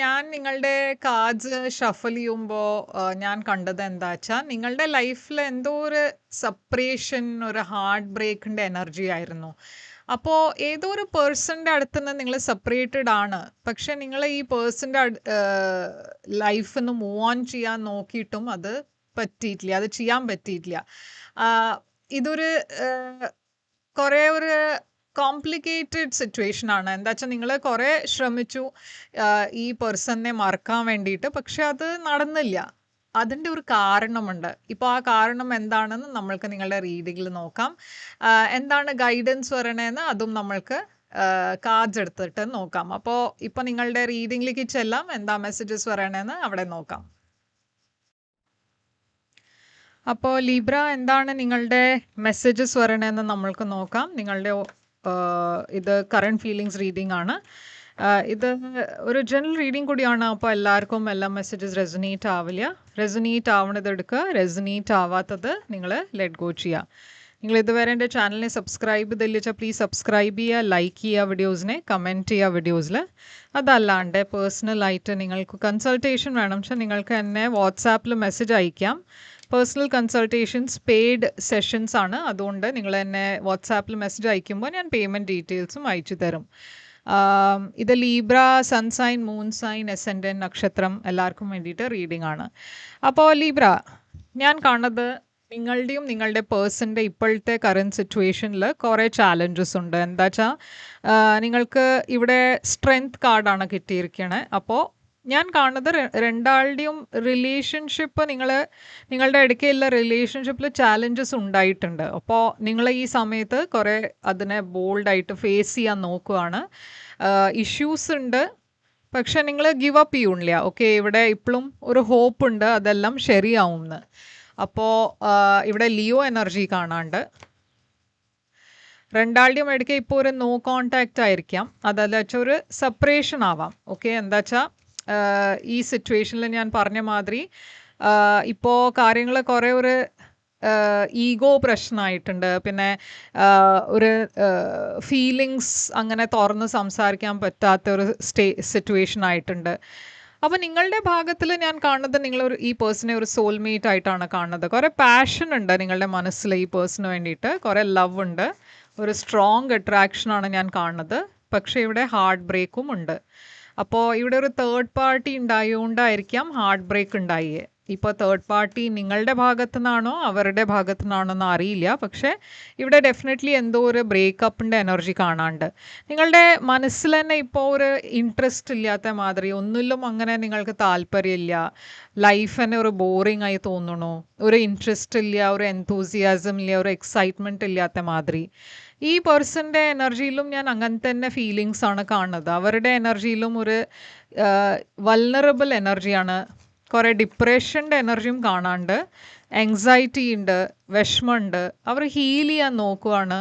ഞാൻ നിങ്ങളുടെ cards shuffle ചെയ്യുമ്പോൾ ഞാൻ കണ്ടത് എന്താ വെച്ചാൽ നിങ്ങളുടെ ലൈഫിൽ എന്തോ ഒരു സെപ്പറേഷൻ ഒരു ഹാർട്ട് ബ്രേക്കിൻ്റെ എനർജി ആയിരുന്നു. അപ്പോൾ ഏതോ ഒരു പേഴ്സൻ്റെ അടുത്ത് നിന്ന് നിങ്ങൾ സെപ്പറേറ്റഡ് ആണ്, പക്ഷെ നിങ്ങൾ ഈ പേഴ്സൻ്റെ ലൈഫിൽ നിന്ന് മൂവ് ഓൺ ചെയ്യാൻ നോക്കിയിട്ടും അത് പറ്റിയിട്ടില്ല, അത് ചെയ്യാൻ പറ്റിയിട്ടില്ല. ആ, ഇതൊരു കുറേ ഒരു കോംപ്ലിക്കേറ്റഡ് സിറ്റുവേഷൻ ആണ്. എന്താ വെച്ചാൽ നിങ്ങൾ കുറേ ശ്രമിച്ചു ഈ പേഴ്സണിനെ മറക്കാൻ വേണ്ടിയിട്ട്, പക്ഷെ അത് നടന്നില്ല. അതിൻ്റെ ഒരു കാരണമുണ്ട്. ഇപ്പോൾ ആ കാരണം എന്താണെന്ന് നമ്മൾക്ക് നിങ്ങളുടെ റീഡിങ്ങിൽ നോക്കാം. എന്താണ് ഗൈഡൻസ് പറയണതെന്ന് അതും നമ്മൾക്ക് കാർഡ്സ് എടുത്തിട്ട് നോക്കാം. അപ്പോൾ ഇപ്പോൾ നിങ്ങളുടെ റീഡിങ്ങിലേക്ക് ചെല്ലാം, എന്താ മെസ്സേജസ് പറയണതെന്ന് അവിടെ നോക്കാം. അപ്പോൾ ലീബ്ര, എന്താണ് നിങ്ങളുടെ മെസ്സേജസ് പറയണതെന്ന് നമ്മൾക്ക് നോക്കാം. നിങ്ങളുടെ ഇത് കറണ്ട് ഫീലിങ്സ് റീഡിംഗ് ആണ്. ഇത് ഒരു ജനറൽ റീഡിംഗ് കൂടിയാണ്. അപ്പോൾ എല്ലാവർക്കും എല്ലാ മെസ്സേജസ് റെസൊനേറ്റ് ആവില്ല. റെസൊനേറ്റ് ആവണത് എടുക്കുക, റെസൊനേറ്റ് ആവാത്തത് നിങ്ങൾ ലെറ്റ് ഗോ ചെയ്യുക. നിങ്ങൾ ഇതുവരെ എൻ്റെ ചാനലിനെ സബ്സ്ക്രൈബ് ചെയ്തില്ല വെച്ചാൽ പ്ലീസ് സബ്സ്ക്രൈബ് ചെയ്യുക, ലൈക്ക് ചെയ്യുക വീഡിയോസിനെ, കമൻറ്റ് ചെയ്യുക വീഡിയോസിൽ. അതല്ലാണ്ട് പേഴ്സണലായിട്ട് നിങ്ങൾക്ക് കൺസൾട്ടേഷൻ വേണം വെച്ചാൽ നിങ്ങൾക്ക് എന്നെ വാട്സാപ്പിൽ മെസ്സേജ് അയക്കാം. പേഴ്സണൽ കൺസൾട്ടേഷൻസ് പെയ്ഡ് സെഷൻസ് ആണ്. അതുകൊണ്ട് നിങ്ങൾ എന്നെ വാട്സാപ്പിൽ മെസ്സേജ് അയക്കുമ്പോൾ ഞാൻ പേയ്മെൻറ്റ് ഡീറ്റെയിൽസും അയച്ചു തരും. ഇത് ലീബ്ര, സൺസൈൻ, മൂൺ സൈൻ, എസെൻഡൻ, നക്ഷത്രം എല്ലാവർക്കും വേണ്ടിയിട്ട് റീഡിംഗ് ആണ്. അപ്പോൾ ലീബ്ര, ഞാൻ കാണുന്നത് നിങ്ങളുടെയും നിങ്ങളുടെ പേഴ്സൻ്റെ ഇപ്പോഴത്തെ കറൻറ്റ് സിറ്റുവേഷനിൽ കുറേ ചാലഞ്ചസ് ഉണ്ട്. എന്താ വെച്ചാൽ നിങ്ങൾക്ക് ഇവിടെ സ്ട്രെങ്ത് കാർഡാണ് കിട്ടിയിരിക്കണേ. അപ്പോൾ ഞാൻ കാണുന്നത് രണ്ടാളുടെയും റിലേഷൻഷിപ്പ്, നിങ്ങളുടെ ഇടയ്ക്കുള്ള റിലേഷൻഷിപ്പിൽ ചാലഞ്ചസ് ഉണ്ടായിട്ടുണ്ട്. അപ്പോൾ നിങ്ങൾ ഈ സമയത്ത് കുറേ അതിനെ ബോൾഡായിട്ട് ഫേസ് ചെയ്യാൻ നോക്കുകയാണ്. ഇഷ്യൂസ് ഉണ്ട്, പക്ഷെ നിങ്ങൾ ഗിവ് അപ്പ് ചെയ്യണില്ല. ഓക്കെ, ഇവിടെ ഇപ്പോഴും ഒരു ഹോപ്പ് ഉണ്ട് അതെല്ലാം ശരിയാവുമെന്ന്. അപ്പോൾ ഇവിടെ ലിയോ എനർജി കാണാണ്ട് രണ്ടാളുടെയും ഇടയ്ക്ക് ഇപ്പോൾ ഒരു നോ കോണ്ടാക്റ്റ് ആയിരിക്കാം. അതല്ല വെച്ചാൽ ഒരു സെപ്പറേഷൻ ആവാം. ഓക്കെ, എന്താ വെച്ചാൽ ഈ സിറ്റുവേഷനിൽ ഞാൻ പറഞ്ഞ മാതിരി ഇപ്പോൾ കാര്യങ്ങൾ കുറേ ഒരു ഈഗോ പ്രശ്നമായിട്ടുണ്ട്. പിന്നെ ഒരു ഫീലിങ്സ് അങ്ങനെ തുറന്ന് സംസാരിക്കാൻ പറ്റാത്ത ഒരു സിറ്റുവേഷൻ ആയിട്ടുണ്ട്. അപ്പോൾ നിങ്ങളുടെ ഭാഗത്തിൽ ഞാൻ കാണുന്നത് ഈ പേഴ്സണെ ഒരു സോൾമേറ്റ് ആയിട്ടാണ് കാണുന്നത്. കുറേ പാഷൻ ഉണ്ട് നിങ്ങളുടെ മനസ്സിൽ ഈ പേഴ്സണിന് വേണ്ടിയിട്ട്, കുറേ ലവ് ഉണ്ട്, ഒരു സ്ട്രോങ് അട്രാക്ഷനാണ് ഞാൻ കാണുന്നത്. പക്ഷേ ഇവിടെ ഹാർട്ട് ബ്രേക്കും ഉണ്ട്. അപ്പോൾ ഇവിടെ ഒരു തേർഡ് പാർട്ടി ഉണ്ടായതുകൊണ്ടായിരിക്കാം ഹാർട്ട് ബ്രേക്ക് ഉണ്ടായേ. ഇപ്പോൾ തേർഡ് പാർട്ടി നിങ്ങളുടെ ഭാഗത്തു നിന്നാണോ അവരുടെ ഭാഗത്തു നിന്നാണോ എന്ന് അറിയില്ല. പക്ഷേ ഇവിടെ ഡെഫിനറ്റ്ലി എന്തോ ഒരു ബ്രേക്കപ്പിൻ്റെ എനർജി കാണാണ്ട്. നിങ്ങളുടെ മനസ്സിൽ തന്നെ ഇപ്പോൾ ഒരു ഇൻട്രസ്റ്റ് ഇല്ലാത്ത മാതിരി, ഒന്നിലും അങ്ങനെ നിങ്ങൾക്ക് താല്പര്യമില്ല, ലൈഫ് തന്നെ ഒരു ബോറിംഗ് ആയി തോന്നണു, ഒരു ഇൻട്രസ്റ്റ് ഇല്ല, ഒരു എൻതൂസിയാസം ഇല്ല, ഒരു എക്സൈറ്റ്മെൻറ്റ് ഇല്ലാത്ത മാതിരി. ഈ പേഴ്സൻ്റെ എനർജിയിലും ഞാൻ അങ്ങനെ തന്നെ ഫീലിങ്സ് ആണ് കാണുന്നത്. അവരുടെ എനർജിയിലും ഒരു വൾനറബിൾ എനർജിയാണ്. കുറേ ഡിപ്രഷൻ്റെ എനർജിയും കാണാണ്ട്, ആങ്സൈറ്റി ഉണ്ട്, വിഷമമുണ്ട്. അവർ ഹീൽ ചെയ്യാൻ നോക്കുവാണ്.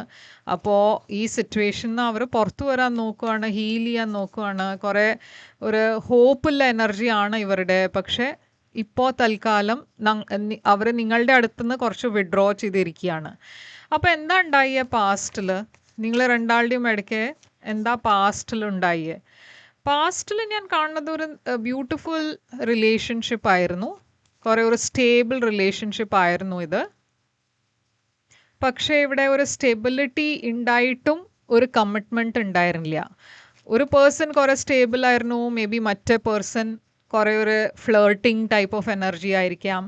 അപ്പോൾ ഈ സിറ്റുവേഷനിൽ നിന്ന് അവർ പുറത്തു വരാൻ നോക്കുവാണ്, ഹീൽ ചെയ്യാൻ നോക്കുവാണ്. കുറേ ഒരു ഹോപ്പുള്ള എനർജിയാണ് ഇവരുടെ. പക്ഷേ ഇപ്പോൾ തൽക്കാലം അവർ നിങ്ങളുടെ അടുത്തുനിന്ന് കുറച്ച് വിഡ്രോ ചെയ്തിരിക്കുകയാണ്. അപ്പോൾ എന്താ ഉണ്ടായേ പാസ്റ്റിൽ? നിങ്ങൾ രണ്ടാളുടെയും ഇടയ്ക്ക് എന്താ പാസ്റ്റിൽ ഉണ്ടായേ? പാസ്റ്റിൽ ഞാൻ കാണുന്നത് ഒരു ബ്യൂട്ടിഫുൾ റിലേഷൻഷിപ്പ് ആയിരുന്നു, കുറേ ഒരു സ്റ്റേബിൾ റിലേഷൻഷിപ്പ് ആയിരുന്നു ഇത്. പക്ഷേ ഇവിടെ ഒരു സ്റ്റെബിലിറ്റി ഉണ്ടായിട്ടും ഒരു കമ്മിറ്റ്മെൻറ്റ് ഉണ്ടായിരുന്നില്ല. ഒരു പേഴ്സൺ കുറേ സ്റ്റേബിൾ ആയിരുന്നു, മേ ബി മറ്റേ പേഴ്സൺ കുറേ ഒരു ഫ്ലേർട്ടിങ് ടൈപ്പ് ഓഫ് എനർജി ആയിരിക്കാം,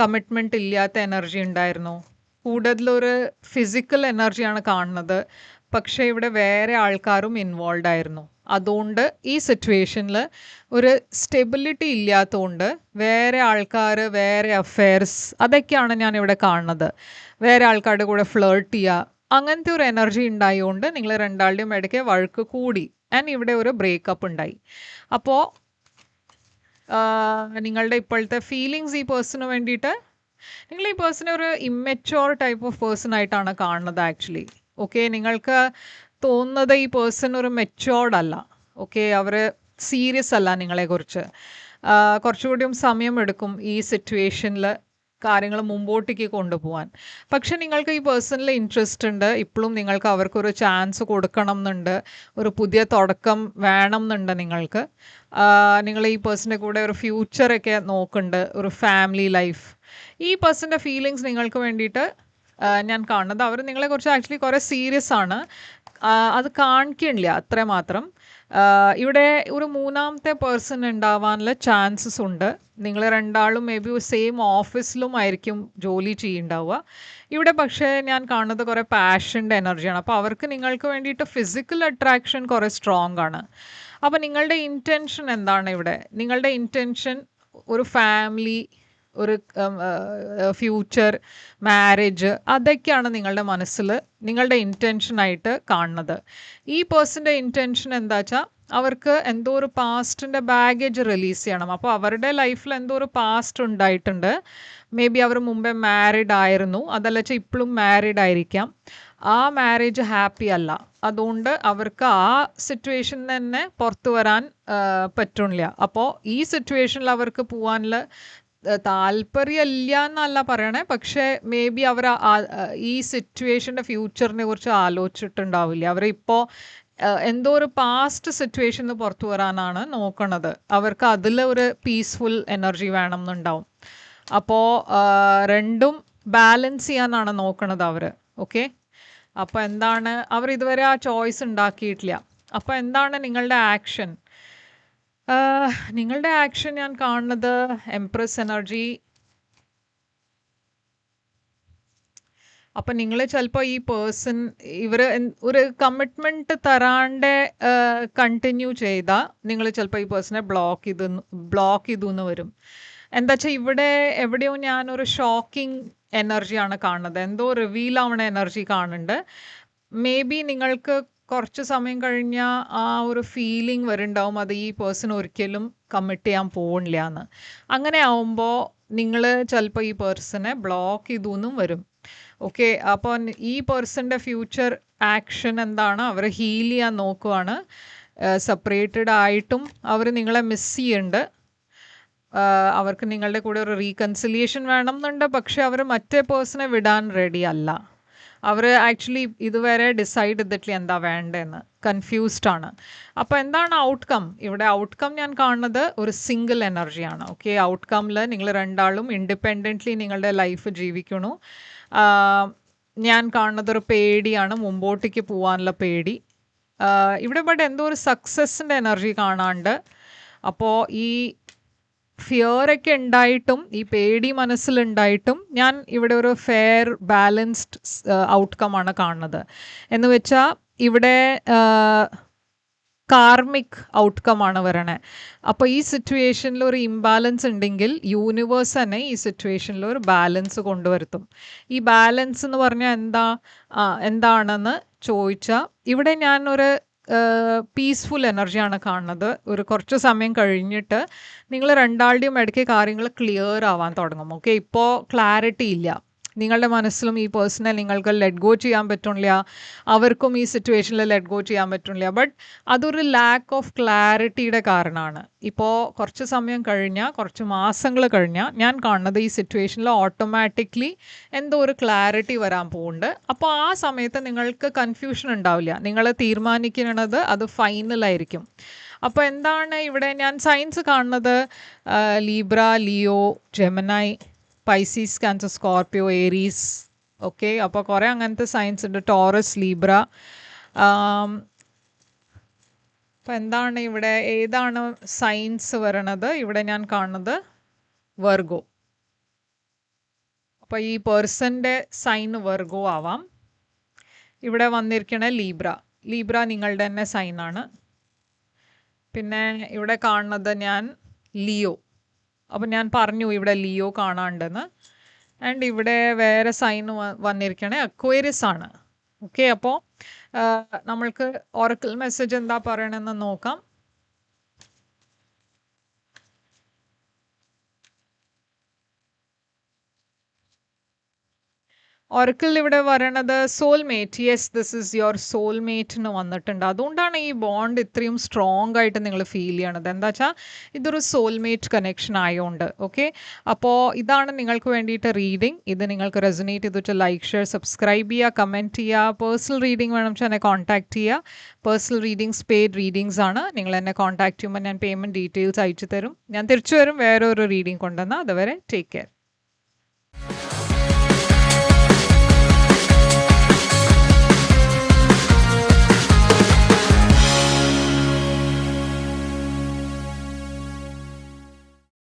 കമ്മിറ്റ്മെൻറ്റ് ഇല്ലാത്ത എനർജി ഉണ്ടായിരുന്നു. കൂടുതലൊരു ഫിസിക്കൽ എനർജിയാണ് കാണുന്നത്. പക്ഷേ ഇവിടെ വേറെ ആൾക്കാരും ഇൻവോൾവ് ആയിരുന്നു. അതുകൊണ്ട് ഈ സിറ്റുവേഷനിൽ ഒരു സ്റ്റെബിലിറ്റി ഇല്ലാത്തതുകൊണ്ട് വേറെ ആൾക്കാർ, വേറെ അഫെയർസ്, അതൊക്കെയാണ് ഞാൻ ഇവിടെ കാണുന്നത്. വേറെ ആൾക്കാരുടെ കൂടെ ഫ്ലേർട്ട് ചെയ്യുക, അങ്ങനത്തെ ഒരു എനർജി ഉണ്ടായതുകൊണ്ട് നിങ്ങൾ രണ്ടാളുടെയും ഇടയ്ക്ക് വഴക്ക് കൂടി ആൻഡ് ഇവിടെ ഒരു ബ്രേക്കപ്പ് ഉണ്ടായി. അപ്പോൾ നിങ്ങളുടെ ഇപ്പോഴത്തെ ഫീലിങ്സ് ഈ പേഴ്സണിന് വേണ്ടിയിട്ട്, നിങ്ങൾ ഈ പേഴ്സണെ ഒരു ഇമ്മെച്യോർ ടൈപ്പ് ഓഫ് പേഴ്സൺ ആയിട്ടാണ് കാണുന്നത് ആക്ച്വലി. ഓക്കെ, നിങ്ങൾക്ക് തോന്നുന്നത് ഈ പേഴ്സൺ ഒരു മെച്യോർഡ് അല്ല. ഓക്കെ, അവർ സീരിയസ് അല്ല നിങ്ങളെക്കുറിച്ച്. കുറച്ചുകൂടിയും സമയം എടുക്കും ഈ സിറ്റുവേഷനിൽ കാര്യങ്ങൾ മുമ്പോട്ടേക്ക് കൊണ്ടുപോകാൻ. പക്ഷെ നിങ്ങൾക്ക് ഈ പേഴ്സണിൽ ഇൻട്രസ്റ്റ് ഉണ്ട്, ഇപ്പോഴും നിങ്ങൾക്ക് അവർക്കൊരു ചാൻസ് കൊടുക്കണം എന്നുണ്ട്, ഒരു പുതിയ തുടക്കം വേണം എന്നുണ്ട് നിങ്ങൾക്ക്. നിങ്ങൾ ഈ പേഴ്സൻ്റെ കൂടെ ഒരു ഫ്യൂച്ചറൊക്കെ നോക്കുന്നുണ്ട്, ഒരു ഫാമിലി ലൈഫ്. ഈ പേഴ്സൻ്റെ ഫീലിങ്സ് നിങ്ങൾക്ക് വേണ്ടിയിട്ട് ഞാൻ കാണുന്നത്, അവർ നിങ്ങളെക്കുറിച്ച് ആക്ച്വലി കുറേ സീരിയസ് ആണ്, അത് കാണിക്കണില്ല അത്രമാത്രം. ഇവിടെ ഒരു മൂന്നാമത്തെ പേഴ്സൺ ഉണ്ടാവാനുള്ള ചാൻസസ് ഉണ്ട്. നിങ്ങൾ രണ്ടാളും മേ ബി സെയിം ഓഫീസിലും ആയിരിക്കും ജോലി ചെയ്യുന്നുണ്ടാവുക. ഇവിടെ പക്ഷേ ഞാൻ കാണുന്നത് കുറേ പാഷൻ്റെ എനർജിയാണ്. അപ്പോൾ അവർക്ക് നിങ്ങൾക്ക് വേണ്ടിയിട്ട് ഫിസിക്കൽ അട്രാക്ഷൻ കുറേ സ്ട്രോങ് ആണ്. അപ്പോൾ നിങ്ങളുടെ ഇൻറ്റൻഷൻ എന്താണ് ഇവിടെ? നിങ്ങളുടെ ഇൻറ്റൻഷൻ ഒരു ഫാമിലി, ഒരു ഫ്യൂച്ചർ, മാരേജ്, അതൊക്കെയാണ് നിങ്ങളുടെ മനസ്സിൽ നിങ്ങളുടെ ഇൻറ്റൻഷനായിട്ട് കാണുന്നത്. ഈ പേഴ്സൻ്റെ ഇൻറ്റൻഷൻ എന്താ വെച്ചാൽ അവർക്ക് എന്തോ ഒരു പാസ്റ്റിൻ്റെ ബാഗേജ് റിലീസ് ചെയ്യണം. അപ്പോൾ അവരുടെ ലൈഫിൽ എന്തോ ഒരു പാസ്റ്റ് ഉണ്ടായിട്ടുണ്ട്. മേ ബി അവർ മുമ്പേ മാരീഡ് ആയിരുന്നു, അതല്ല വെച്ചാൽ ഇപ്പോഴും മാരീഡ് ആയിരിക്കാം. ആ മാരേജ് ഹാപ്പി അല്ല, അതുകൊണ്ട് അവർക്ക് ആ സിറ്റുവേഷനിൽ തന്നെ പുറത്തു വരാൻ പറ്റണില്ല. അപ്പോൾ ഈ സിറ്റുവേഷനിൽ അവർക്ക് പോകാനുള്ള താല്പര്യമില്ല എന്നല്ല പറയണേ, പക്ഷേ മേ ബി അവർ ഈ സിറ്റുവേഷൻ്റെ ഫ്യൂച്ചറിനെ കുറിച്ച് ആലോചിച്ചിട്ടുണ്ടാവില്ല. അവരിപ്പോൾ എന്തോ ഒരു പാസ്റ്റ് സിറ്റുവേഷനിൽ പുറത്തു വരാനാണ് നോക്കണത്. അവർക്ക് അതിൽ ഒരു പീസ്ഫുൾ എനർജി വേണം എന്നുണ്ടാവും. അപ്പോൾ രണ്ടും ബാലൻസ് ചെയ്യാനാണ് നോക്കണത് അവർ. ഓക്കെ, അപ്പോൾ എന്താണ്, അവർ ഇതുവരെ ആ ചോയ്സ് ഉണ്ടാക്കിയിട്ടില്ല. അപ്പോൾ എന്താണ് നിങ്ങളുടെ ആക്ഷൻ? നിങ്ങളുടെ ആക്ഷൻ ഞാൻ കാണുന്നത് എംപ്രസ് എനർജി. അപ്പം നിങ്ങൾ ചിലപ്പോൾ ഈ പേഴ്സൺ ഇവർ ഒരു കമ്മിറ്റ്മെൻറ്റ് തരാണ്ട് കണ്ടിന്യൂ ചെയ്താൽ നിങ്ങൾ ചിലപ്പോൾ ഈ പേഴ്സണെ ബ്ലോക്ക് ചെയ്തു എന്ന് വരും. എന്താ വെച്ചാൽ ഇവിടെ എവിടെയോ ഞാനൊരു ഷോക്കിംഗ് എനർജിയാണ് കാണുന്നത്, എന്തോ റിവീൽ ആവണ എനർജി കാണുന്നുണ്ട്. മേ ബി നിങ്ങൾക്ക് കുറച്ച് സമയം കഴിഞ്ഞാൽ ആ ഒരു ഫീലിംഗ് വരുന്നുണ്ടാവും, അത് ഈ പേഴ്സൺ ഒരിക്കലും കമ്മിറ്റ് ചെയ്യാൻ പോകുന്നില്ല എന്ന്. അങ്ങനെ ആവുമ്പോൾ നിങ്ങൾ ചിലപ്പോൾ ഈ പേഴ്സണെ ബ്ലോക്ക് ചെയ്തു എന്നും വരും. ഓക്കെ, അപ്പോൾ ഈ പേഴ്സൻ്റെ ഫ്യൂച്ചർ ആക്ഷൻ എന്താണ്? അവർ ഹീൽ ചെയ്യാൻ നോക്കുവാണ്. സെപ്പറേറ്റഡ് ആയിട്ടും അവർ നിങ്ങളെ മിസ് ചെയ്യുന്നുണ്ട്. അവർക്ക് നിങ്ങളുടെ കൂടെ ഒരു റീകൺസിലിയേഷൻ വേണം എന്നുണ്ട്, പക്ഷെ അവർ മറ്റേ പേഴ്സണെ വിടാൻ റെഡി അല്ല. അവർ ആക്ച്വലി ഇതുവരെ ഡിസൈഡ് ചെയ്തിട്ടില്ല എന്താ വേണ്ടതെന്ന്, കൺഫ്യൂസ്ഡ് ആണ്. അപ്പോൾ എന്താണ് ഔട്ട്കം? ഇവിടെ ഔട്ട്കം ഞാൻ കാണുന്നത് ഒരു സിംഗിൾ എനർജിയാണ്. ഓക്കെ, ഔട്ട്കമിൽ നിങ്ങൾ രണ്ടാളും ഇൻഡിപെൻഡൻ്റ്ലി നിങ്ങളുടെ ലൈഫ് ജീവിക്കണു. ഞാൻ കാണുന്നത് ഒരു പേടിയാണ്, മുമ്പോട്ടേക്ക് പോകാനുള്ള പേടി. ഇവിടെ ബട്ട് എന്തോ ഒരു സക്സസിൻ്റെ എനർജി കാണാണ്ട്. അപ്പോൾ ഈ ഫിയറൊക്കെ ഉണ്ടായിട്ടും, ഈ പേടി മനസ്സിലുണ്ടായിട്ടും ഞാൻ ഇവിടെ ഒരു ഫെയർ ബാലൻസ്ഡ് ഔട്ട്കമാണ് കാണുന്നത്. എന്ന് വെച്ചാൽ ഇവിടെ കാർമിക് ഔട്ട്കമാണ് വരണേ. അപ്പോൾ ഈ സിറ്റുവേഷനിൽ ഒരു ഇംബാലൻസ് ഉണ്ടെങ്കിൽ യൂണിവേഴ്സ് തന്നെ ഈ സിറ്റുവേഷനിൽ ഒരു ബാലൻസ് കൊണ്ടുവരുത്തും. ഈ ബാലൻസ് എന്ന് പറഞ്ഞാൽ എന്താണെന്ന് ചോദിച്ചാൽ ഇവിടെ ഞാനൊരു പീസ്ഫുൾ എനർജിയാണ് കാണുന്നത്. ഒരു കുറച്ച് സമയം കഴിഞ്ഞിട്ട് നിങ്ങൾ രണ്ടാളുടെയും ഇടയ്ക്ക് കാര്യങ്ങൾ ക്ലിയർ ആവാൻ തുടങ്ങും. ഓക്കെ, ഇപ്പോൾ ക്ലാരിറ്റി ഇല്ല നിങ്ങളുടെ മനസ്സിലും, ഈ പേഴ്സണെ നിങ്ങൾക്ക് ലെറ്റ് ഗോ ചെയ്യാൻ പറ്റുന്നില്ല, അവർക്കും ഈ സിറ്റുവേഷനിൽ ലെറ്റ് ഗോ ചെയ്യാൻ പറ്റുന്നില്ല. ബട്ട് അതൊരു ലാക്ക് ഓഫ് ക്ലാരിറ്റിയുടെ കാരണമാണ്. ഇപ്പോൾ കുറച്ച് സമയം കഴിഞ്ഞാൽ, കുറച്ച് മാസങ്ങൾ കഴിഞ്ഞാൽ ഞാൻ കാണുന്നത് ഈ സിറ്റുവേഷനിൽ ഓട്ടോമാറ്റിക്കലി എന്തോ ഒരു ക്ലാരിറ്റി വരാൻ പോകുന്നുണ്ട്. അപ്പോൾ ആ സമയത്ത് നിങ്ങൾക്ക് കൺഫ്യൂഷൻ ഉണ്ടാവില്ല, നിങ്ങൾ തീരുമാനിക്കുന്നത് അത് ഫൈനലായിരിക്കും. അപ്പോൾ എന്താണ് ഇവിടെ ഞാൻ സൈൻസ് കാണുന്നത്? Libra, Leo, Gemini, Pisces, Cancer, Scorpio, Aries. Okay, അപ്പോൾ കുറേ അങ്ങനത്തെ സൈൻസ് ഉണ്ട്. Taurus, Libra. അപ്പോൾ എന്താണ് ഇവിടെ, ഏതാണ് സൈൻസ് വരണത്? ഇവിടെ ഞാൻ കാണുന്നത് വെർഗോ. അപ്പോൾ ഈ പേഴ്സൻ്റെ സൈൻ വെർഗോ ആവാം. ഇവിടെ വന്നിരിക്കണ ലീബ്ര നിങ്ങളുടെ തന്നെ സൈനാണ്. പിന്നെ ഇവിടെ കാണുന്നത് ഞാൻ ലിയോ. അപ്പോൾ ഞാൻ പറഞ്ഞു ഇവിടെ ലിയോ കാണാണ്ടെന്ന്. ആൻഡ് ഇവിടെ വേറെ സൈൻ വന്നിരിക്കണേ അക്വേറിയസ് ആണ്. ഓക്കെ, അപ്പോൾ നമ്മൾക്ക് ഓറക്കിൾ മെസ്സേജ് എന്താ പറയണമെന്ന് നോക്കാം. ഒറക്കിൾ ഇവിടെ പറയണത് soulmate. Yes, this is your soulmate എന്ന് വന്നിട്ടുണ്ട്. അതുകൊണ്ടാണ് ഈ ബോണ്ട് ഇത്രയും സ്ട്രോങ് ആയിട്ട് നിങ്ങൾ ഫീൽ ചെയ്യണത്. എന്താ വെച്ചാൽ ഇതൊരു സോൾമേറ്റ് കണക്ഷൻ ആയതുകൊണ്ട്. ഓക്കെ, അപ്പോൾ ഇതാണ് നിങ്ങൾക്ക് വേണ്ടിയിട്ട് റീഡിംഗ്. ഇത് നിങ്ങൾക്ക് റെസൊനേറ്റ് ചെയ്തിട്ട് ലൈക്ക്, ഷെയർ, സബ്സ്ക്രൈബ് ചെയ്യുക, കമൻറ്റ് ചെയ്യുക. പേഴ്സണൽ റീഡിംഗ് വേണം വെച്ചാൽ എന്നെ കോൺടാക്ട് ചെയ്യുക. പേഴ്സണൽ റീഡിങ്സ് പെയ്ഡ് റീഡിങ്സ് ആണ്. നിങ്ങൾ എന്നെ കോൺടാക്ട് ചെയ്യുമ്പോൾ ഞാൻ പേയ്മെൻറ്റ് ഡീറ്റെയിൽസ് അയച്ചു തരും. ഞാൻ തിരിച്ചു വരും വേറെ ഒരു റീഡിംഗ് കൊണ്ടുവന്നാൽ. അതുവരെ ടേക്ക് കെയർ.